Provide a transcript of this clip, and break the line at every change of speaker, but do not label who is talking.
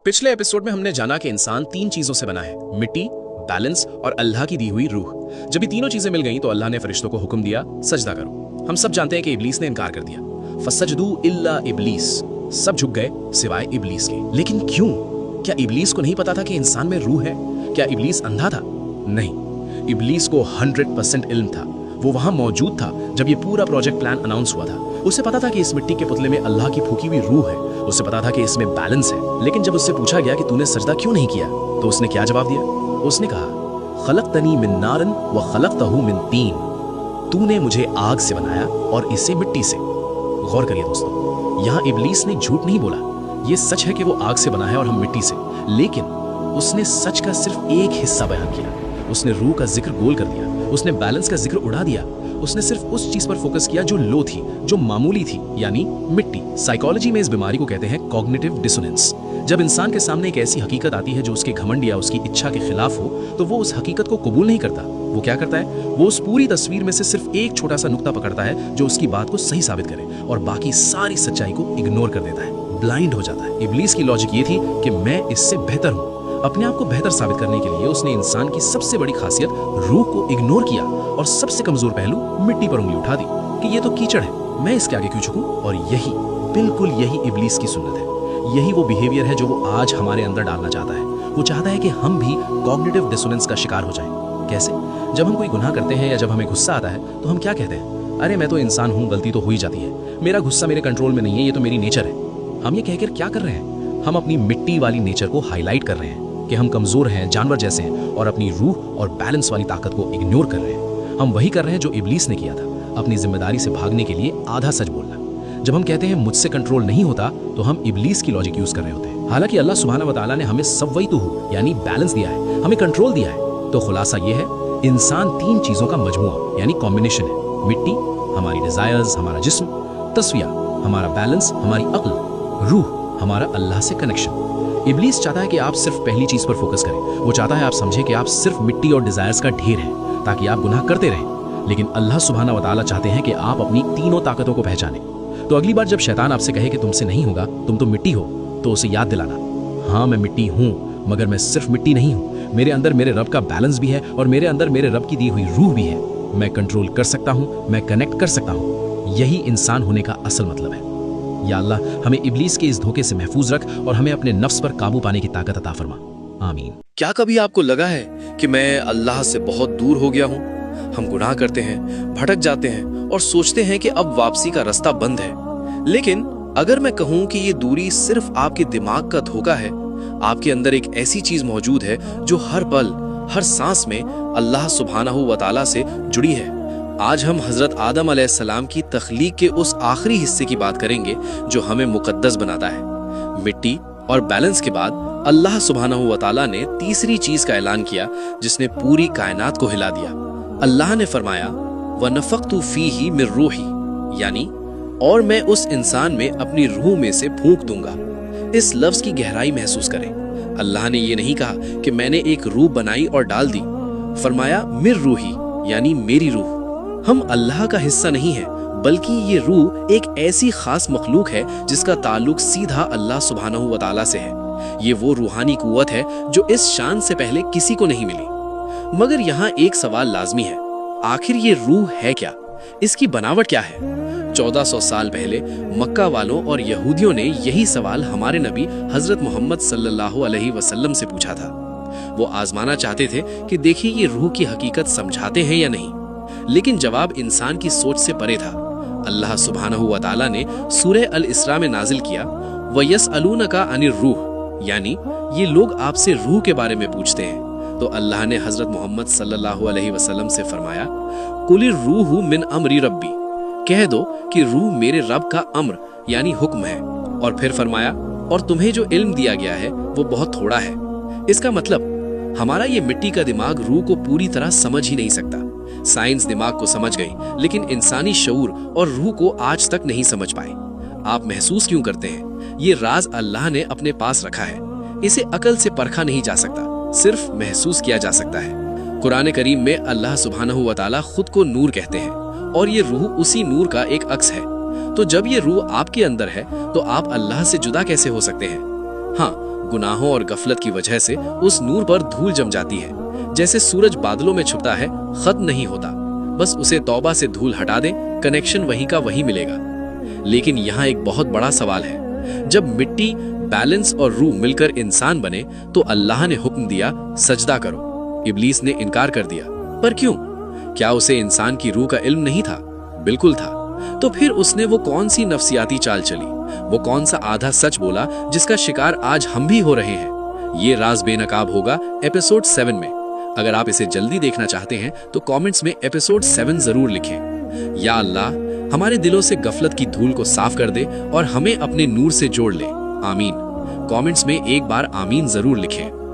पिछले एपिसोड में हमने जाना कि इंसान तीन चीजों से बना है, मिट्टी, बैलेंस और अल्लाह की दी हुई रूह। जब ये तीनों चीजें मिल गईं तो अल्लाह ने फरिश्तों को हुक्म दिया, सजदा करो। हम सब जानते हैं कि इब्लीस ने इनकार कर दिया, फसजदू इल्ला इब्लीस, सब झुक गए सिवाय इब्लीस के। लेकिन क्यों? क्या इब्लीस को नहीं पता था कि इंसान में रूह है? क्या इब्लीस अंधा था? नहीं, इब्लीस को 100% इल्म था। वो वहां मौजूद था जब ये पूरा प्रोजेक्ट प्लान अनाउंस हुआ था। उसे पता था कि इस मिट्टी के पुतले में अल्लाह की फूकी हुई रूह है। उसे पता था कि इसमें बैलेंस है। लेकिन जब उससे पूछा गया कि तूने सजदा क्यों नहीं किया, तो उसने क्या जवाब दिया? उसने कहा, खलक़तनी मिन नारन व खलक़तहू मिन तीन, तूने मुझे आग से बनाया और इसे मिट्टी से। गौर करिए दोस्तों, यहाँ इब्लीस ने झूठ नहीं बोला। ये सच है कि वो आग से बना है और हम मिट्टी से, लेकिन उसने सच का सिर्फ एक हिस्सा बयान किया। उसने रूह का जिक्र गोल कर दिया, उसने बैलेंस का जिक्र उड़ा दिया। उसने सिर्फ उस चीज पर फोकस किया जो लो थी, जो मामूली थी, यानी मिट्टी। साइकोलॉजी में इस बीमारी को कहते हैं कॉग्निटिव डिसोनेंस। जब इंसान के सामने एक ऐसी हकीकत आती है जो उसके घमंड या उसकी इच्छा के खिलाफ हो, तो वो उस हकीकत को कबूल नहीं करता। वो क्या करता है? वो उस पूरी तस्वीर में से सिर्फ एक छोटा सा नुक्ता पकड़ता है जो उसकी बात को सही साबित करे, और बाकी सारी सच्चाई को इग्नोर कर देता है, ब्लाइंड हो जाता है। इब्लीस की लॉजिक ये थी कि मैं इससे बेहतर हूँ। अपने आप को बेहतर साबित करने के लिए उसने इंसान की सबसे बड़ी खासियत रूह को इग्नोर किया और सबसे कमजोर पहलू मिट्टी पर उंगली उठा दी कि ये तो कीचड़ है, मैं इसके आगे क्यों झुकूं। और यही, बिल्कुल यही इब्लीस की सुन्नत है। यही वो बिहेवियर है जो वो आज हमारे अंदर डालना चाहता है। वो चाहता है कि हम भी कॉग्निटिव डिसोनेंस का शिकार हो जाएं। कैसे? जब हम कोई गुनाह करते हैं या जब हमें गुस्सा आता है तो हम क्या कहते हैं? अरे मैं तो इंसान हूँ, गलती तो हो ही जाती है, मेरा गुस्सा मेरे कंट्रोल में नहीं है, ये तो मेरी नेचर है। हम ये कहकर क्या कर रहे हैं? हम अपनी मिट्टी वाली नेचर को हाईलाइट कर रहे हैं कि हम कमजोर हैं, जानवर जैसे हैं, और अपनी रूह और बैलेंस वाली ताकत को इग्नोर कर रहे हैं। हम वही कर रहे हैं जो इब्लीस ने किया था, अपनी जिम्मेदारी से भागने के लिए आधा सच बोलना। जब हम कहते हैं मुझसे कंट्रोल नहीं होता, तो हम इब्लीस की लॉजिक यूज कर रहे होते हैं। हालांकि अल्लाह सुब्हानहू व तआला ने हमें सव्वयतुहू यानी बैलेंस दिया है, हमें कंट्रोल दिया है। तो खुलासा ये है, इंसान तीन चीजों का मजमुआ यानी कॉम्बिनेशन है। मिट्टी हमारी डिजायर्स, हमारा जिस्म, तस्विया हमारा बैलेंस, हमारी अक्ल, रूह हमारा अल्लाह से कनेक्शन। इब्लीस चाहता है कि आप सिर्फ पहली चीज पर फोकस करें। वो चाहता है आप समझें कि आप सिर्फ मिट्टी और डिजायर्स का ढेर हैं, ताकि आप गुनाह करते रहें। लेकिन अल्लाह सुब्हानहू व तआला चाहते हैं कि आप अपनी तीनों ताकतों को पहचानें। तो अगली बार जब शैतान आपसे कहे कि तुमसे नहीं होगा, तुम तो मिट्टी हो, तो उसे याद दिलाना, हाँ मैं मिट्टी हूँ, मगर मैं सिर्फ मिट्टी नहीं हूँ। मेरे अंदर मेरे रब का बैलेंस भी है और मेरे अंदर मेरे रब की दी हुई रूह भी है। मैं कंट्रोल कर सकता हूँ, मैं कनेक्ट कर सकता हूँ। यही इंसान होने का असल मतलब है। या अल्लाह हमें इब्लीस के इस धोखे से महफूज रख और हमें अपने नफ्स पर काबू पाने की ताकत अता फरमा। आमीन।
क्या कभी आपको लगा है कि मैं अल्लाह से बहुत दूर हो गया हूँ? हम गुनाह करते हैं, भटक जाते हैं और सोचते हैं कि अब वापसी का रास्ता बंद है। लेकिन अगर मैं कहूँ कि ये दूरी सिर्फ आपके दिमाग का धोखा है, आपके अंदर एक ऐसी चीज मौजूद है जो हर पल, हर सांस में अल्लाह सुब्हानहू व तआला से जुड़ी है। आज हम हजरत आदम अलैहिस्सलाम की तख्लीक के उस आखिरी हिस्से की बात करेंगे जो हमें मुकद्दस बनाता है। मिट्टी और बैलेंस के बाद अल्लाह सुब्हानहू व तआला ने तीसरी चीज का ऐलान किया जिसने पूरी कायनात को हिला दिया। अल्लाह ने फरमाया, वनफ़क़्तु फ़ीही मिर रूही, यानी और मैं उस इंसान में अपनी रूह में से फूंक दूंगा। इस लफ्ज की गहराई महसूस करें। अल्लाह ने ये नहीं कहा कि मैंने एक रूह बनाई और डाल दी, फरमाया मिर रूही यानी मेरी रूह। हम अल्लाह का हिस्सा नहीं है, बल्कि ये रूह एक ऐसी खास मखलूक है जिसका ताल्लुक सीधा अल्लाह सुब्हानहू व तआला से है। ये वो रूहानी कुव्वत है जो इस शान से पहले किसी को नहीं मिली। मगर यहाँ एक सवाल लाजमी है, आखिर ये रूह है क्या? इसकी बनावट क्या है? 1400 साल पहले मक्का वालों और यहूदियों ने यही सवाल हमारे नबी हजरत मोहम्मद सल्लल्लाहु अलैहि वसल्लम से पूछा था। वो आजमाना चाहते थे कि देखिए ये रूह की हकीकत समझाते हैं या नहीं। लेकिन जवाब इंसान की सोच से परे था। अल्लाह सुब्हानहू व तआला ने सूरह अल इसरा में नाजिल किया, वयसअलूनका अनिर रूह, यानी ये लोग आपसे रूह के बारे में पूछते हैं। तो अल्लाह ने हजरत मोहम्मद सल्लल्लाहु अलैहि वसल्लम से फरमाया, कुलिर रूह मिन अमरी रब्बी, कह दो कि रूह मेरे रब का अम्र यानी हुक्म है। और फिर फरमाया, और तुम्हें जो इल्म दिया गया है वो बहुत थोड़ा है। इसका मतलब हमारा ये मिट्टी का दिमाग रूह को पूरी तरह समझ ही नहीं सकता। साइंस दिमाग को समझ गई, लेकिन इंसानी शऊर और रूह को आज तक नहीं समझ पाई। आप महसूस क्यों करते हैं? ये राज अल्लाह ने अपने पास रखा है। इसे अकल से परखा नहीं जा सकता, सिर्फ महसूस किया जा सकता है। कुरान करीम में अल्लाह सुब्हानहू व तआला खुद को नूर कहते हैं और ये रूह उसी नूर का एक अक्स है। तो जब ये रूह आपके अंदर है तो आप अल्लाह से जुदा कैसे हो सकते हैं? हाँ, गुनाहों और गफलत की वजह से उस नूर पर धूल जम जाती है। जैसे सूरज बादलों में छुपता है, खत्म नहीं होता, बस उसे तौबा से धूल हटा दें, कनेक्शन वहीं का वहीं मिलेगा। लेकिन यहाँ एक बहुत बड़ा सवाल है, जब मिट्टी, बैलेंस और रूह मिलकर इंसान बने तो अल्लाह ने हुक्म दिया सजदा करो। इब्लीस ने इनकार कर दिया, पर क्यों? क्या उसे इंसान की रूह का इल्म नहीं था? बिल्कुल था। तो फिर उसने वो कौन सी नफसियाती चाल चली, वो कौन सा आधा सच बोला जिसका शिकार आज हम भी हो रहे हैं? ये राज बेनकाब होगा एपिसोड 7 में। अगर आप इसे जल्दी देखना चाहते हैं तो कमेंट्स में एपिसोड 7 जरूर लिखें। या अल्लाह हमारे दिलों से गफलत की धूल को साफ कर दे और हमें अपने नूर से जोड़ ले। आमीन। कमेंट्स में एक बार आमीन जरूर लिखें।